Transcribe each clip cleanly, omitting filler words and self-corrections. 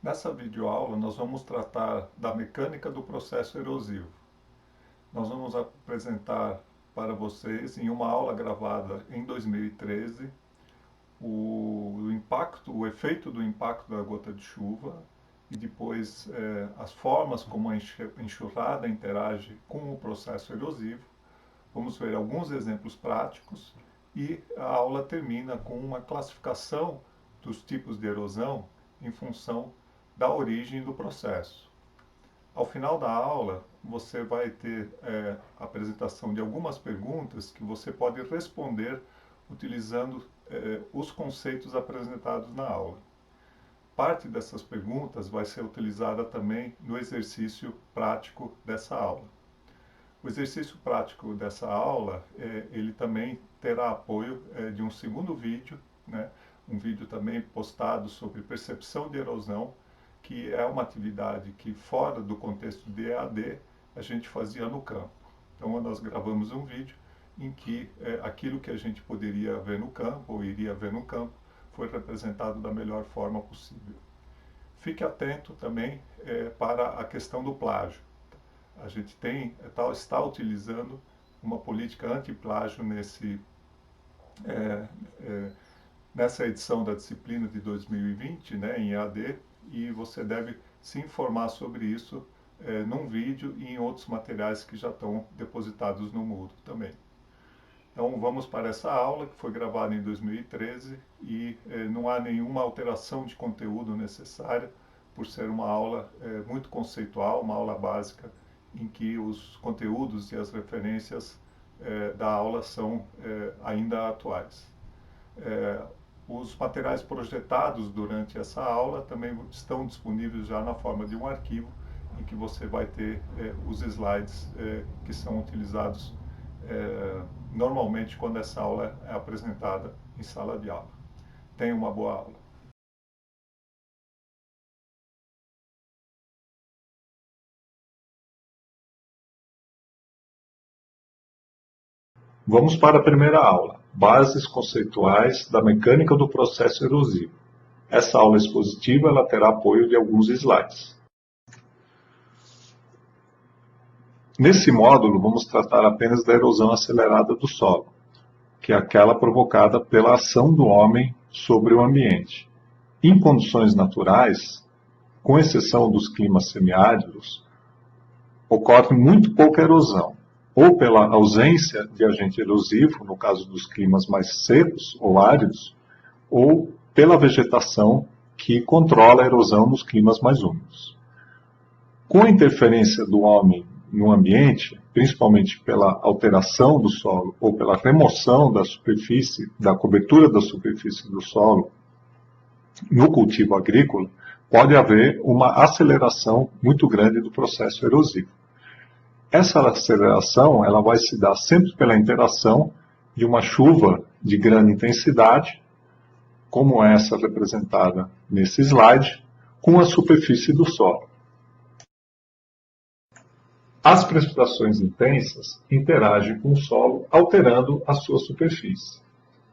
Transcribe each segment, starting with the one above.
Nessa videoaula, nós vamos tratar da mecânica do processo erosivo. Nós vamos apresentar para vocês, em uma aula gravada em 2013, o efeito do impacto da gota de chuva e depois as formas como a enxurrada interage com o processo erosivo. Vamos ver alguns exemplos práticos e a aula termina com uma classificação dos tipos de erosão em função da origem do processo. Ao final da aula, você vai ter a apresentação de algumas perguntas que você pode responder utilizando os conceitos apresentados na aula. Parte dessas perguntas vai ser utilizada também no exercício prático dessa aula. O exercício prático dessa aula, ele também terá apoio de um segundo vídeo, né? Um vídeo também postado sobre percepção de erosão, que é uma atividade que, fora do contexto de EAD, a gente fazia no campo. Então, nós gravamos um vídeo em que aquilo que a gente poderia ver no campo, ou iria ver no campo, foi representado da melhor forma possível. Fique atento também para a questão do plágio. A gente está utilizando uma política anti-plágio nessa edição da disciplina de 2020, né, em EAD, e você deve se informar sobre isso num vídeo e em outros materiais que já estão depositados no Moodle também. Então vamos para essa aula que foi gravada em 2013 e não há nenhuma alteração de conteúdo necessária por ser uma aula muito conceitual, uma aula básica em que os conteúdos e as referências da aula são ainda atuais. Os materiais projetados durante essa aula também estão disponíveis já na forma de um arquivo em que você vai ter os slides que são utilizados normalmente quando essa aula é apresentada em sala de aula. Tenha uma boa aula. Vamos para a primeira aula, Bases Conceituais da Mecânica do Processo Erosivo. Essa aula expositiva ela terá apoio de alguns slides. Nesse módulo, vamos tratar apenas da erosão acelerada do solo, que é aquela provocada pela ação do homem sobre o ambiente. Em condições naturais, com exceção dos climas semiáridos, ocorre muito pouca erosão, ou pela ausência de agente erosivo, no caso dos climas mais secos ou áridos, ou pela vegetação que controla a erosão nos climas mais úmidos. Com a interferência do homem no ambiente, principalmente pela alteração do solo ou pela remoção da superfície, da cobertura da superfície do solo no cultivo agrícola, pode haver uma aceleração muito grande do processo erosivo. Essa aceleração ela vai se dar sempre pela interação de uma chuva de grande intensidade, como essa representada nesse slide, com a superfície do solo. As precipitações intensas interagem com o solo, alterando a sua superfície.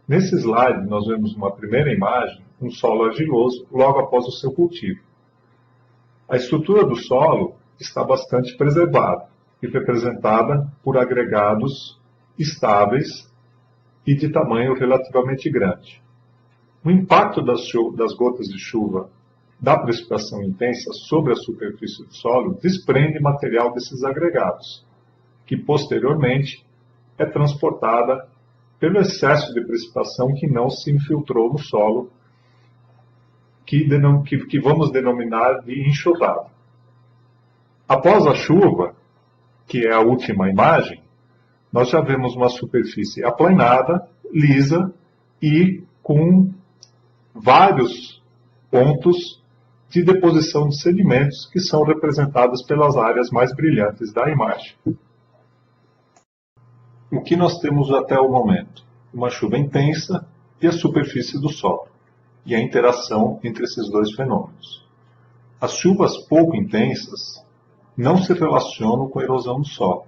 Nesse slide, nós vemos uma primeira imagem, um solo argiloso logo após o seu cultivo. A estrutura do solo está bastante preservada e representada por agregados estáveis e de tamanho relativamente grande. O impacto das gotas de chuva da precipitação intensa sobre a superfície do solo desprende material desses agregados, que posteriormente é transportada pelo excesso de precipitação que não se infiltrou no solo, que vamos denominar de enxurrada. Após a chuva, que é a última imagem, nós já vemos uma superfície aplanada, lisa e com vários pontos de deposição de sedimentos que são representados pelas áreas mais brilhantes da imagem. O que nós temos até o momento? Uma chuva intensa e a superfície do solo, e a interação entre esses dois fenômenos. As chuvas pouco intensas não se relacionam com a erosão do solo,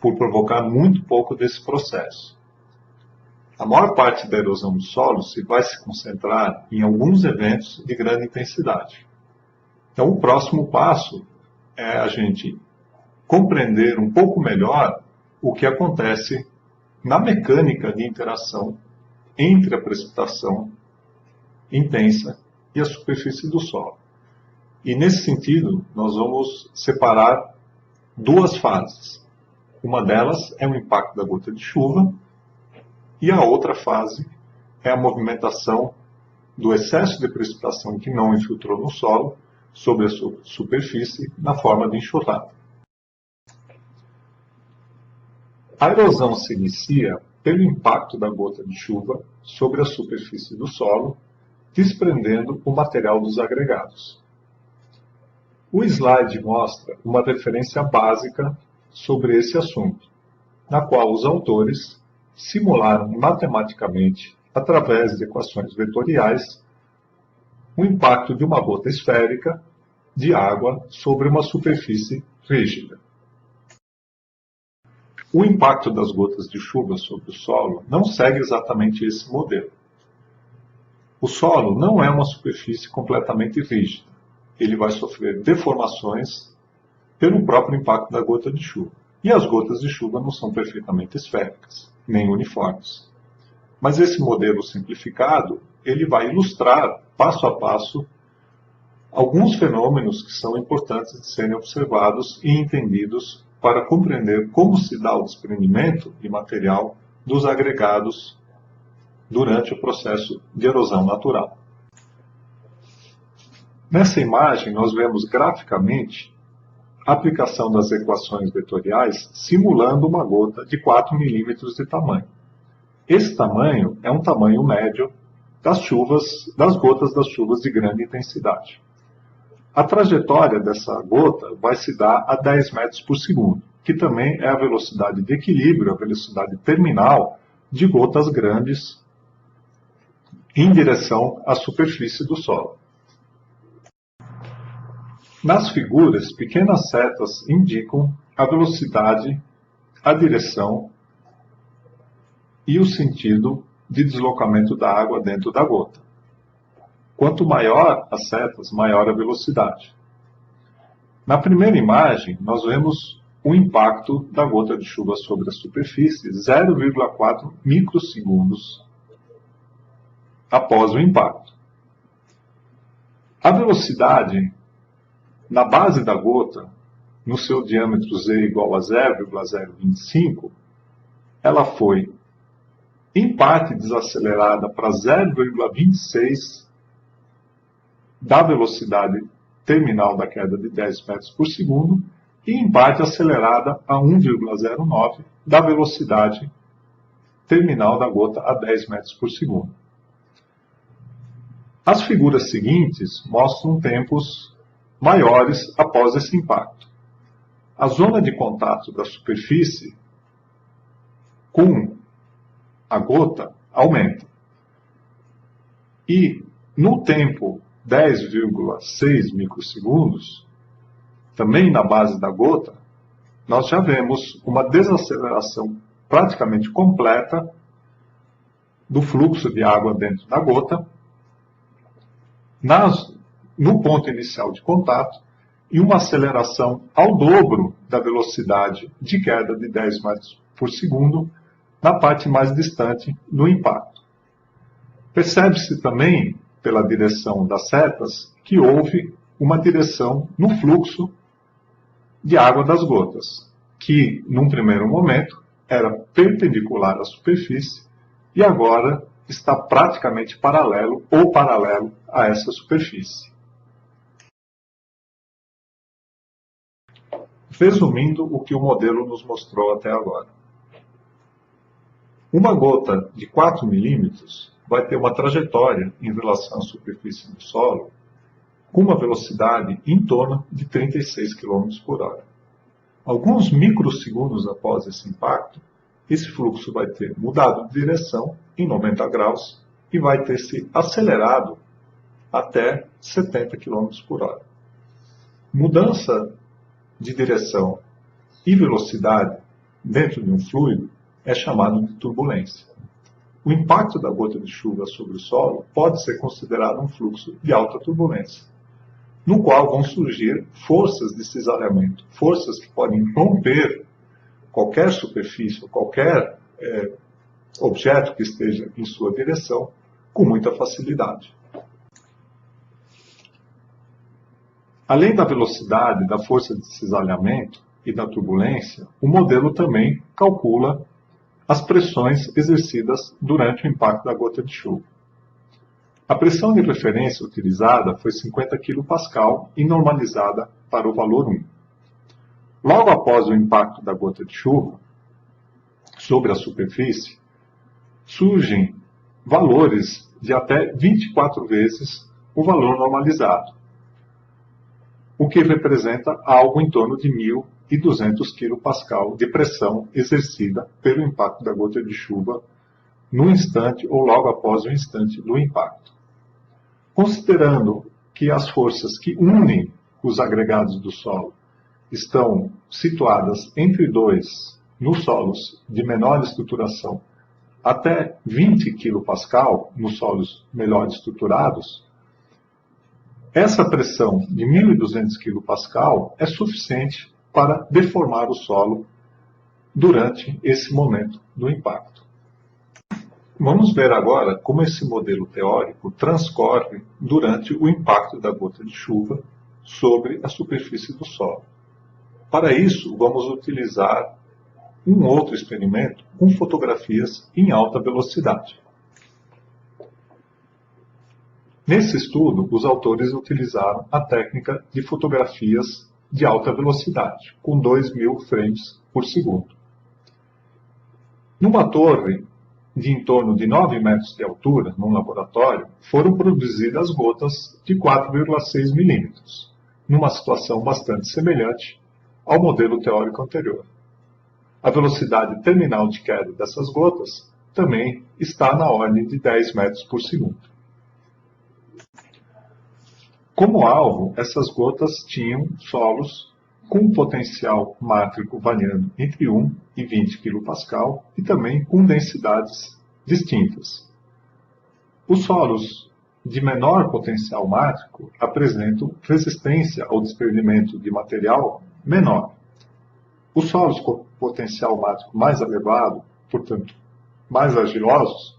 por provocar muito pouco desse processo. A maior parte da erosão do solo vai se concentrar em alguns eventos de grande intensidade. Então, o próximo passo é a gente compreender um pouco melhor o que acontece na mecânica de interação entre a precipitação intensa e a superfície do solo. E nesse sentido, nós vamos separar duas fases. Uma delas é o impacto da gota de chuva e a outra fase é a movimentação do excesso de precipitação que não infiltrou no solo sobre a sua superfície na forma de enxurrada. A erosão se inicia pelo impacto da gota de chuva sobre a superfície do solo, desprendendo o material dos agregados. O slide mostra uma referência básica sobre esse assunto, na qual os autores simularam matematicamente, através de equações vetoriais, o impacto de uma gota esférica de água sobre uma superfície rígida. O impacto das gotas de chuva sobre o solo não segue exatamente esse modelo. O solo não é uma superfície completamente rígida. Ele vai sofrer deformações pelo próprio impacto da gota de chuva. E as gotas de chuva não são perfeitamente esféricas, nem uniformes. Mas esse modelo simplificado, ele vai ilustrar, passo a passo, alguns fenômenos que são importantes de serem observados e entendidos para compreender como se dá o desprendimento de material dos agregados durante o processo de erosão natural. Nessa imagem, nós vemos graficamente a aplicação das equações vetoriais simulando uma gota de 4 milímetros de tamanho. Esse tamanho é um tamanho médio das gotas das chuvas de grande intensidade. A trajetória dessa gota vai se dar a 10 metros por segundo, que também é a velocidade de equilíbrio, a velocidade terminal de gotas grandes em direção à superfície do solo. Nas figuras, pequenas setas indicam a velocidade, a direção e o sentido de deslocamento da água dentro da gota. Quanto maior as setas, maior a velocidade. Na primeira imagem, nós vemos o impacto da gota de chuva sobre a superfície, 0,4 microsegundos após o impacto. A velocidade na base da gota, no seu diâmetro z igual a 0,025, ela foi, em parte, desacelerada para 0,26 da velocidade terminal da queda de 10 metros por segundo e, em parte, acelerada a 1,09 da velocidade terminal da gota a 10 metros por segundo. As figuras seguintes mostram tempos maiores após esse impacto. A zona de contato da superfície com a gota aumenta. E, no tempo 10,6 microsegundos, também na base da gota, nós já vemos uma desaceleração praticamente completa do fluxo de água dentro da gota, no ponto inicial de contato, e uma aceleração ao dobro da velocidade de queda de 10 metros por segundo na parte mais distante do impacto. Percebe-se também, pela direção das setas, que houve uma direção no fluxo de água das gotas, que, num primeiro momento, era perpendicular à superfície e agora está praticamente paralelo a essa superfície. Resumindo o que o modelo nos mostrou até agora. Uma gota de 4 milímetros vai ter uma trajetória em relação à superfície do solo com uma velocidade em torno de 36 km por hora. Alguns microsegundos após esse impacto, esse fluxo vai ter mudado de direção em 90 graus e vai ter se acelerado até 70 km por hora. Mudança de direção e velocidade dentro de um fluido é chamado de turbulência. O impacto da gota de chuva sobre o solo pode ser considerado um fluxo de alta turbulência. no qual vão surgir forças de cisalhamento, forças que podem romper qualquer superfície, qualquer objeto que esteja em sua direção, com muita facilidade. Além da velocidade, da força de cisalhamento e da turbulência, o modelo também calcula as pressões exercidas durante o impacto da gota de chuva. A pressão de referência utilizada foi 50 kPa e normalizada para o valor 1. Logo após o impacto da gota de chuva sobre a superfície, surgem valores de até 24 vezes o valor normalizado, o que representa algo em torno de 1.200 kPa de pressão exercida pelo impacto da gota de chuva no instante ou logo após o instante do impacto. Considerando que as forças que unem os agregados do solo estão situadas entre dois nos solos de menor estruturação até 20 kPa nos solos melhor estruturados, essa pressão de 1.200 kPa é suficiente para deformar o solo durante esse momento do impacto. Vamos ver agora como esse modelo teórico transcorre durante o impacto da gota de chuva sobre a superfície do solo. Para isso, vamos utilizar um outro experimento com fotografias em alta velocidade. Nesse estudo, os autores utilizaram a técnica de fotografias de alta velocidade, com 2.000 frames por segundo. Numa torre de em torno de 9 metros de altura, num laboratório, foram produzidas gotas de 4,6 milímetros, numa situação bastante semelhante ao modelo teórico anterior. A velocidade terminal de queda dessas gotas também está na ordem de 10 metros por segundo. Como alvo, essas gotas tinham solos com potencial mátrico variando entre 1 e 20 kPa e também com densidades distintas. Os solos de menor potencial mátrico apresentam resistência ao desprendimento de material menor. Os solos com potencial mátrico mais elevado, portanto, mais argilosos,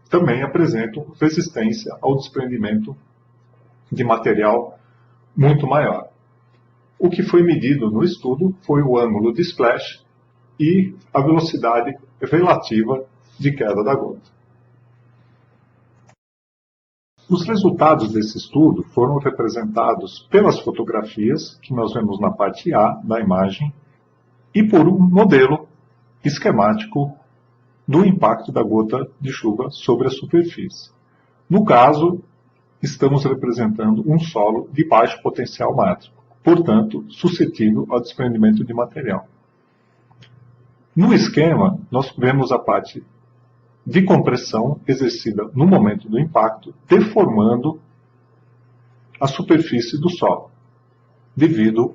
também apresentam resistência ao desprendimento de material muito maior. O que foi medido no estudo foi o ângulo de splash e a velocidade relativa de queda da gota. Os resultados desse estudo foram representados pelas fotografias que nós vemos na parte A da imagem e por um modelo esquemático do impacto da gota de chuva sobre a superfície. No caso, estamos representando um solo de baixo potencial mátrico, portanto, suscetível ao desprendimento de material. No esquema, nós vemos a parte de compressão exercida no momento do impacto, deformando a superfície do solo, devido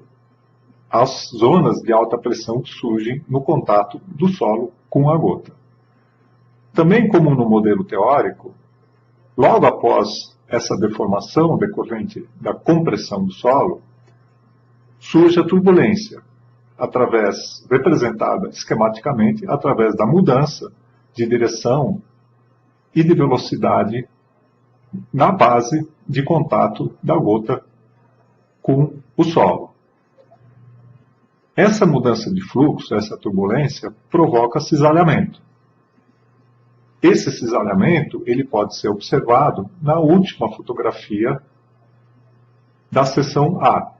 às zonas de alta pressão que surgem no contato do solo com a gota. Também como no modelo teórico, logo após essa deformação decorrente da compressão do solo, surge a turbulência, representada esquematicamente através da mudança de direção e de velocidade na base de contato da gota com o solo. Essa mudança de fluxo, essa turbulência, provoca cisalhamento. Esse cisalhamento ele pode ser observado na última fotografia da seção A,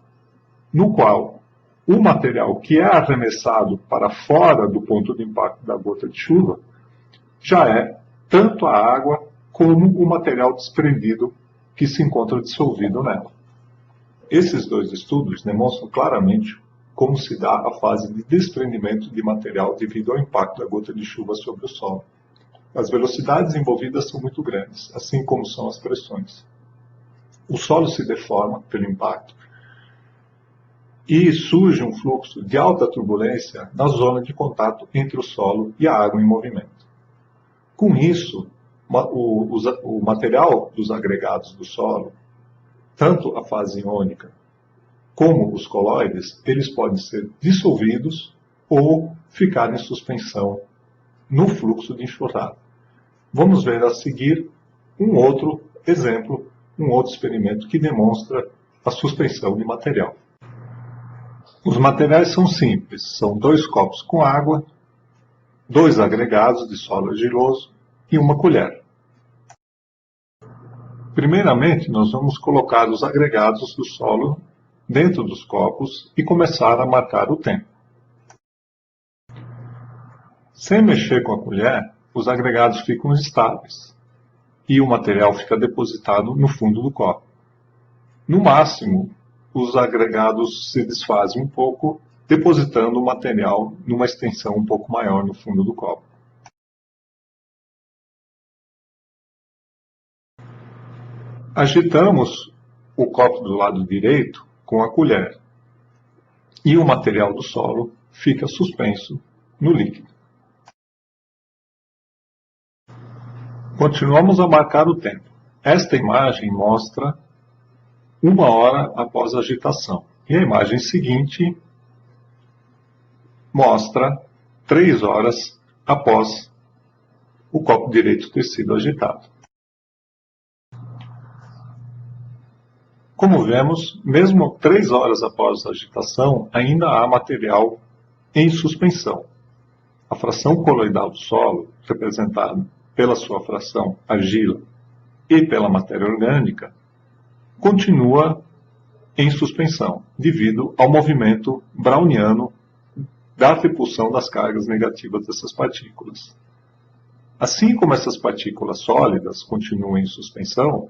no qual o material que é arremessado para fora do ponto de impacto da gota de chuva já é tanto a água como o material desprendido que se encontra dissolvido nela. Esses dois estudos demonstram claramente como se dá a fase de desprendimento de material devido ao impacto da gota de chuva sobre o solo. As velocidades envolvidas são muito grandes, assim como são as pressões. O solo se deforma pelo impacto e surge um fluxo de alta turbulência na zona de contato entre o solo e a água em movimento. Com isso, o material dos agregados do solo, tanto a fase iônica como os colóides, eles podem ser dissolvidos ou ficar em suspensão no fluxo de enxurrada. Vamos ver a seguir um outro exemplo, um outro experimento que demonstra a suspensão de material. Os materiais são simples, são 2 copos com água, 2 agregados de solo argiloso e uma colher. Primeiramente, nós vamos colocar os agregados do solo dentro dos copos e começar a marcar o tempo. Sem mexer com a colher, os agregados ficam estáveis e o material fica depositado no fundo do copo. No máximo, os agregados se desfazem um pouco, depositando o material numa extensão um pouco maior no fundo do copo. Agitamos o copo do lado direito com a colher e o material do solo fica suspenso no líquido. Continuamos a marcar o tempo. Esta imagem mostra 1 hora após a agitação e a imagem seguinte mostra 3 horas após o copo direito ter sido agitado. Como vemos, mesmo 3 horas após a agitação, ainda há material em suspensão. A fração coloidal do solo, representada pela sua fração argila e pela matéria orgânica, continua em suspensão, devido ao movimento browniano da repulsão das cargas negativas dessas partículas. Assim como essas partículas sólidas continuam em suspensão,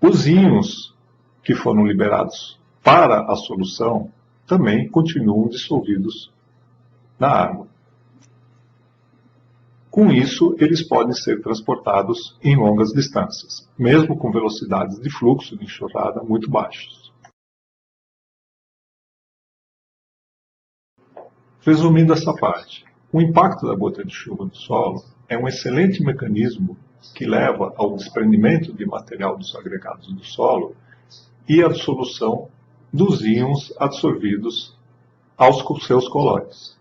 os íons que foram liberados para a solução também continuam dissolvidos na água. Com isso, eles podem ser transportados em longas distâncias, mesmo com velocidades de fluxo de enxurrada muito baixas. Resumindo essa parte, o impacto da gota de chuva no solo é um excelente mecanismo que leva ao desprendimento de material dos agregados do solo e à dissolução dos íons absorvidos aos seus colóides.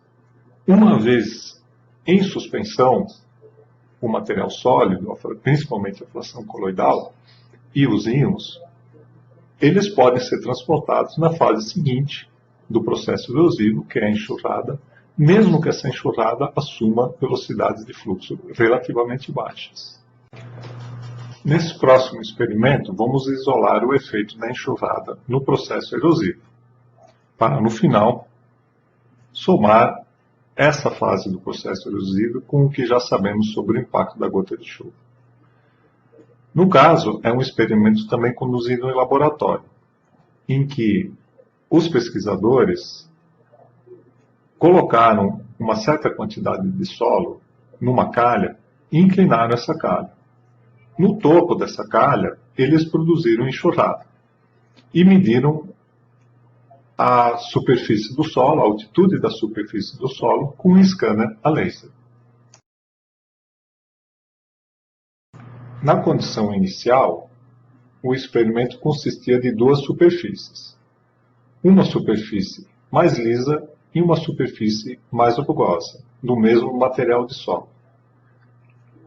Uma vez em suspensão, o material sólido, principalmente a fração coloidal e os íons, eles podem ser transportados na fase seguinte do processo erosivo, que é a enxurrada, mesmo que essa enxurrada assuma velocidades de fluxo relativamente baixas. Nesse próximo experimento, vamos isolar o efeito da enxurrada no processo erosivo, para, no final, somar essa fase do processo erosivo com o que já sabemos sobre o impacto da gota de chuva. No caso, é um experimento também conduzido em laboratório, em que os pesquisadores colocaram uma certa quantidade de solo numa calha e inclinaram essa calha. No topo dessa calha, eles produziram enxurrada e mediram a superfície do solo, a altitude da superfície do solo, com um scanner a laser. Na condição inicial, o experimento consistia de 2 superfícies. Uma superfície mais lisa e uma superfície mais rugosa, do mesmo material de solo.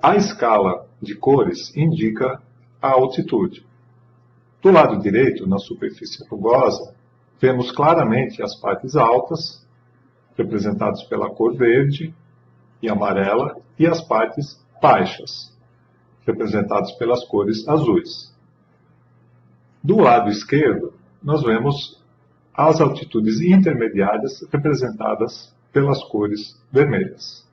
A escala de cores indica a altitude. Do lado direito, na superfície rugosa, vemos claramente as partes altas, representadas pela cor verde e amarela, e as partes baixas, representadas pelas cores azuis. Do lado esquerdo, nós vemos as altitudes intermediárias, representadas pelas cores vermelhas.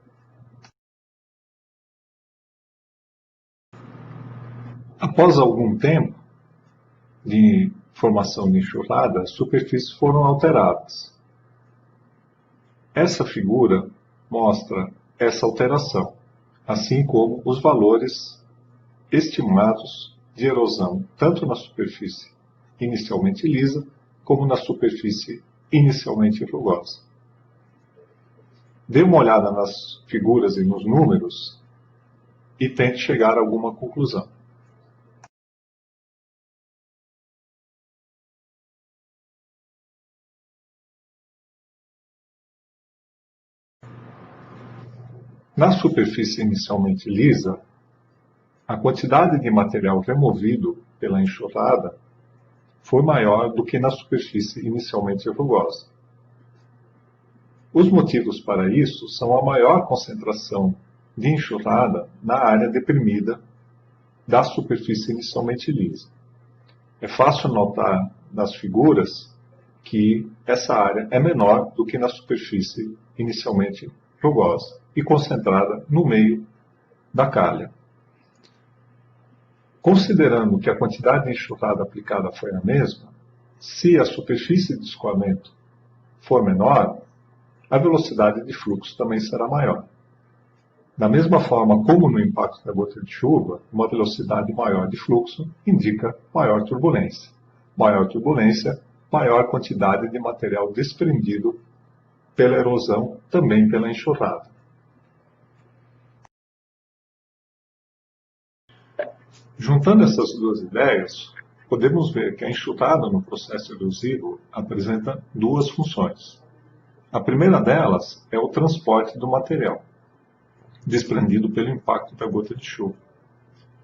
Após algum tempo de formação de enxurrada, as superfícies foram alteradas. Essa figura mostra essa alteração, assim como os valores estimados de erosão, tanto na superfície inicialmente lisa, como na superfície inicialmente rugosa. Dê uma olhada nas figuras e nos números e tente chegar a alguma conclusão. Na superfície inicialmente lisa, a quantidade de material removido pela enxurrada foi maior do que na superfície inicialmente rugosa. Os motivos para isso são a maior concentração de enxurrada na área deprimida da superfície inicialmente lisa. É fácil notar nas figuras que essa área é menor do que na superfície inicialmente rugosa e concentrada no meio da calha. Considerando que a quantidade de enxurrada aplicada foi a mesma, se a superfície de escoamento for menor, a velocidade de fluxo também será maior. Da mesma forma como no impacto da gota de chuva, uma velocidade maior de fluxo indica maior turbulência. Maior turbulência, maior quantidade de material desprendido pela erosão, também pela enxurrada. Juntando essas duas ideias, podemos ver que a enxurrada no processo erosivo apresenta duas funções. A primeira delas é o transporte do material, desprendido pelo impacto da gota de chuva.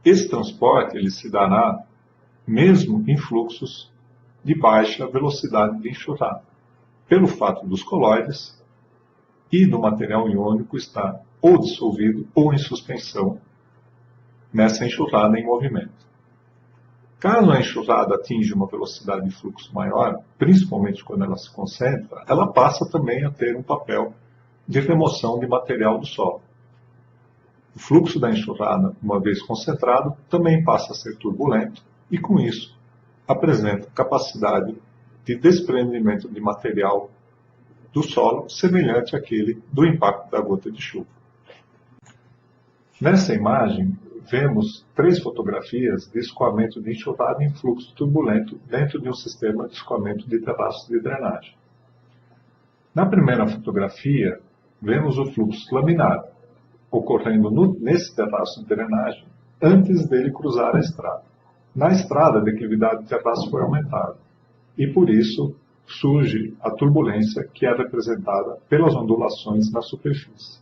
Esse transporte ele se dará mesmo em fluxos de baixa velocidade de enxurrada, pelo fato dos colóides e do material iônico estar ou dissolvido ou em suspensão nessa enxurrada em movimento. Caso a enxurrada atinja uma velocidade de fluxo maior, principalmente quando ela se concentra, ela passa também a ter um papel de remoção de material do solo. O fluxo da enxurrada, uma vez concentrado, também passa a ser turbulento e, com isso, apresenta capacidade de desprendimento de material do solo semelhante àquele do impacto da gota de chuva. Nessa imagem, vemos 3 fotografias de escoamento de enxurrada em fluxo turbulento dentro de um sistema de escoamento de terraços de drenagem. Na primeira fotografia, vemos o fluxo laminar, ocorrendo nesse terraço de drenagem antes dele cruzar a estrada. Na estrada, a declividade do terraço foi aumentada e, por isso, surge a turbulência que é representada pelas ondulações na superfície.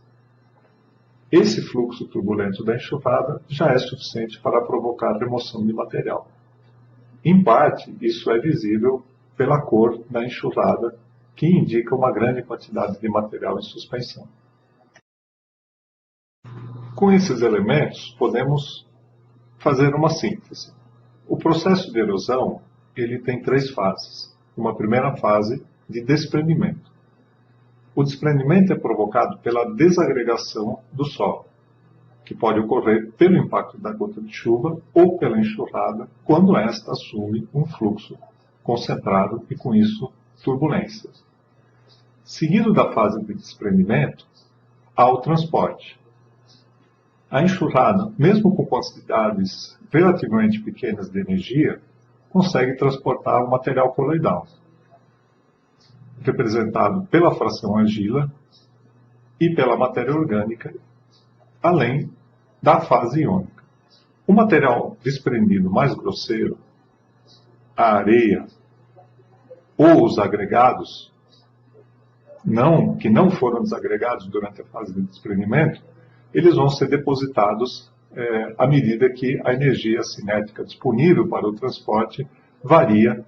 Esse fluxo turbulento da enxurrada já é suficiente para provocar remoção de material. Em parte, isso é visível pela cor da enxurrada, que indica uma grande quantidade de material em suspensão. Com esses elementos, podemos fazer uma síntese. O processo de erosão ele tem 3 fases. Uma primeira fase de desprendimento. O desprendimento é provocado pela desagregação do solo, que pode ocorrer pelo impacto da gota de chuva ou pela enxurrada, quando esta assume um fluxo concentrado e, com isso, turbulências. Seguido da fase de desprendimento, há o transporte. A enxurrada, mesmo com quantidades relativamente pequenas de energia, consegue transportar o material coloidal, representado pela fração argila e pela matéria orgânica, além da fase iônica. O material desprendido mais grosseiro, a areia ou os agregados, que não foram desagregados durante a fase de desprendimento, eles vão ser depositados à medida que a energia cinética disponível para o transporte varia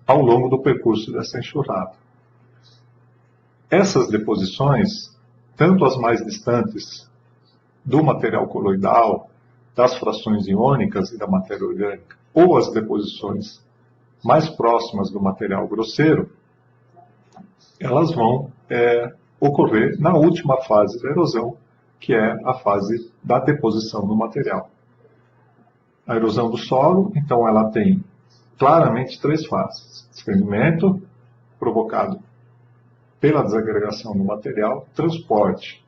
ao longo do percurso dessa enxurrada. Essas deposições, tanto as mais distantes do material coloidal, das frações iônicas e da matéria orgânica, ou as deposições mais próximas do material grosseiro, elas vão ocorrer na última fase da erosão, que é a fase da deposição do material. A erosão do solo, então, ela tem claramente 3 fases. Desprendimento, provocado pela desagregação do material, transporte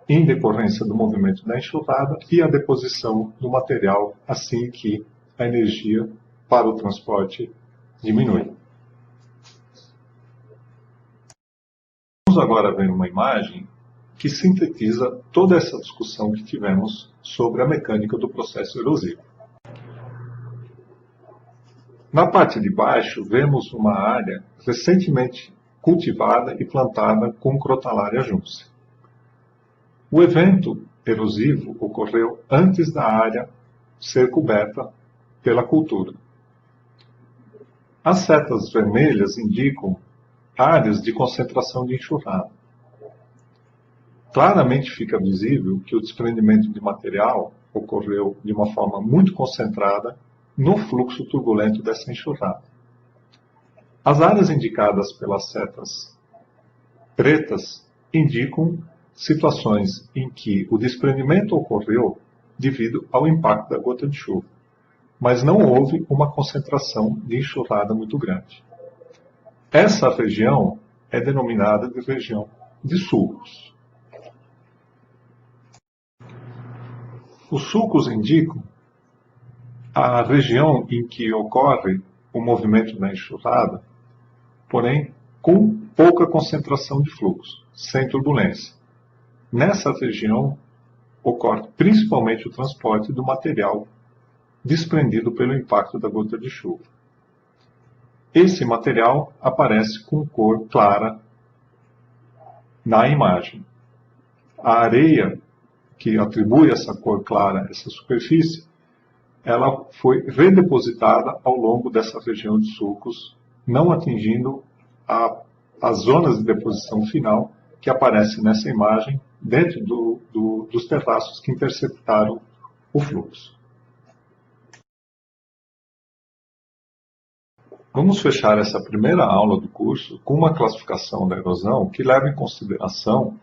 em decorrência do movimento da enxurrada e a deposição do material assim que a energia para o transporte diminui. Vamos agora ver uma imagem que sintetiza toda essa discussão que tivemos sobre a mecânica do processo erosivo. Na parte de baixo, vemos uma área recentemente cultivada e plantada com Crotalaria juncea. O evento erosivo ocorreu antes da área ser coberta pela cultura. As setas vermelhas indicam áreas de concentração de enxurrada. Claramente fica visível que o desprendimento de material ocorreu de uma forma muito concentrada no fluxo turbulento dessa enxurrada. As áreas indicadas pelas setas pretas indicam situações em que o desprendimento ocorreu devido ao impacto da gota de chuva, mas não houve uma concentração de enxurrada muito grande. Essa região é denominada de região de sulcos. Os sulcos indicam a região em que ocorre o movimento da enxurrada, porém com pouca concentração de fluxo, sem turbulência. Nessa região ocorre principalmente o transporte do material desprendido pelo impacto da gota de chuva. Esse material aparece com cor clara na imagem. A areia que atribui essa cor clara a essa superfície, ela foi redepositada ao longo dessa região de sulcos, não atingindo as zonas de deposição final que aparecem nessa imagem dentro dos terraços que interceptaram o fluxo. Vamos fechar essa primeira aula do curso com uma classificação da erosão que leva em consideração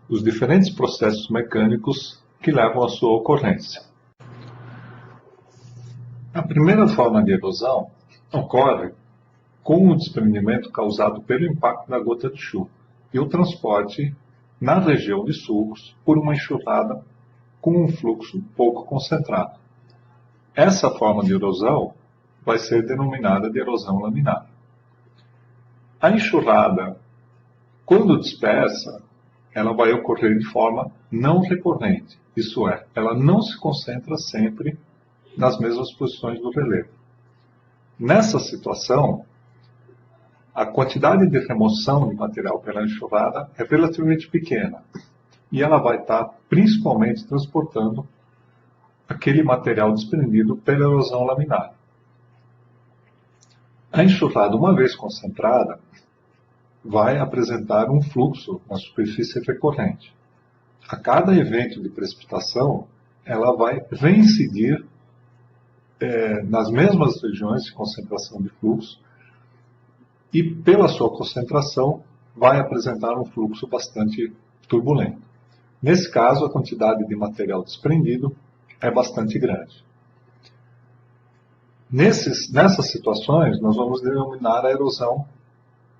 os diferentes processos mecânicos que levam à sua ocorrência. A primeira forma de erosão ocorre com o desprendimento causado pelo impacto da gota de chuva e o transporte na região de sulcos por uma enxurrada com um fluxo pouco concentrado. Essa forma de erosão vai ser denominada de erosão laminar. A enxurrada, quando dispersa, ela vai ocorrer de forma não recorrente, isso é, ela não se concentra sempre nas mesmas posições do relevo. Nessa situação, a quantidade de remoção de material pela enxurrada é relativamente pequena e ela vai estar principalmente transportando aquele material desprendido pela erosão laminar. A enxurrada, uma vez concentrada, vai apresentar um fluxo na superfície recorrente. A cada evento de precipitação, ela vai reincidir nas mesmas regiões de concentração de fluxo e, pela sua concentração, vai apresentar um fluxo bastante turbulento. Nesse caso, a quantidade de material desprendido é bastante grande. Nessas situações, nós vamos denominar a erosão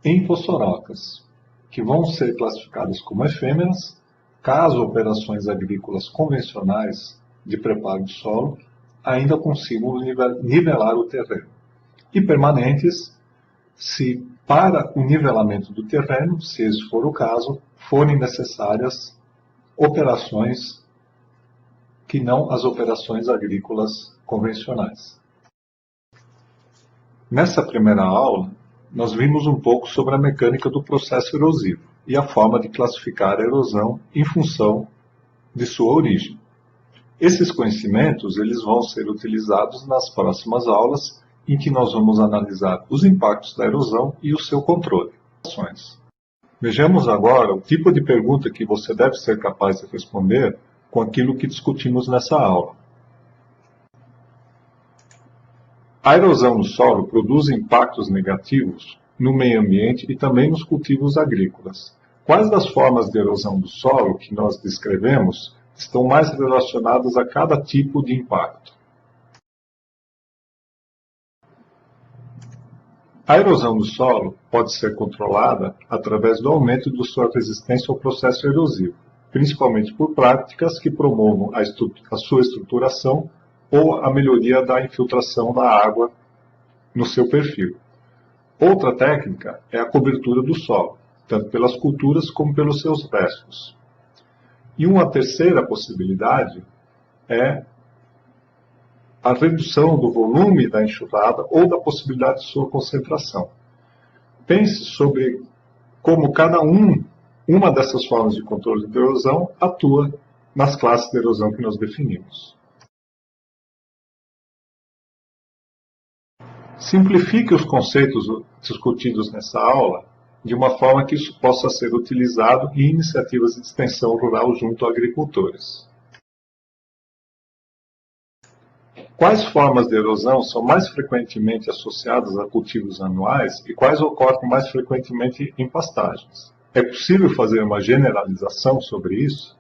em fossorocas, que vão ser classificadas como efêmeras, caso operações agrícolas convencionais de preparo de solo ainda consigam nivelar o terreno, e permanentes se, para o nivelamento do terreno, se esse for o caso, forem necessárias operações que não as operações agrícolas convencionais. Nessa primeira aula, nós vimos um pouco sobre a mecânica do processo erosivo e a forma de classificar a erosão em função de sua origem. Esses conhecimentos eles vão ser utilizados nas próximas aulas, em que nós vamos analisar os impactos da erosão e o seu controle. Vejamos agora o tipo de pergunta que você deve ser capaz de responder com aquilo que discutimos nessa aula. A erosão no solo produz impactos negativos no meio ambiente e também nos cultivos agrícolas. Quais das formas de erosão do solo que nós descrevemos estão mais relacionadas a cada tipo de impacto? A erosão do solo pode ser controlada através do aumento de sua resistência ao processo erosivo, principalmente por práticas que promovam a sua estruturação ou a melhoria da infiltração da água no seu perfil. Outra técnica é a cobertura do solo, tanto pelas culturas como pelos seus restos. E uma terceira possibilidade é a redução do volume da enxurrada ou da possibilidade de sua concentração. Pense sobre como cada um uma dessas formas de controle de erosão atua nas classes de erosão que nós definimos. Simplifique os conceitos discutidos nessa aula de uma forma que isso possa ser utilizado em iniciativas de extensão rural junto a agricultores. Quais formas de erosão são mais frequentemente associadas a cultivos anuais e quais ocorrem mais frequentemente em pastagens? É possível fazer uma generalização sobre isso?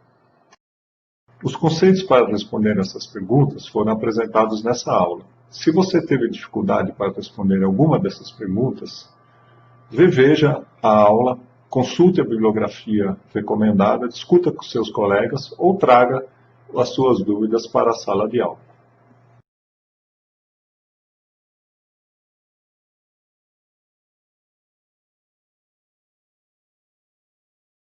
Os conceitos para responder essas perguntas foram apresentados nessa aula. Se você teve dificuldade para responder alguma dessas perguntas, reveja a aula, consulte a bibliografia recomendada, discuta com seus colegas ou traga as suas dúvidas para a sala de aula.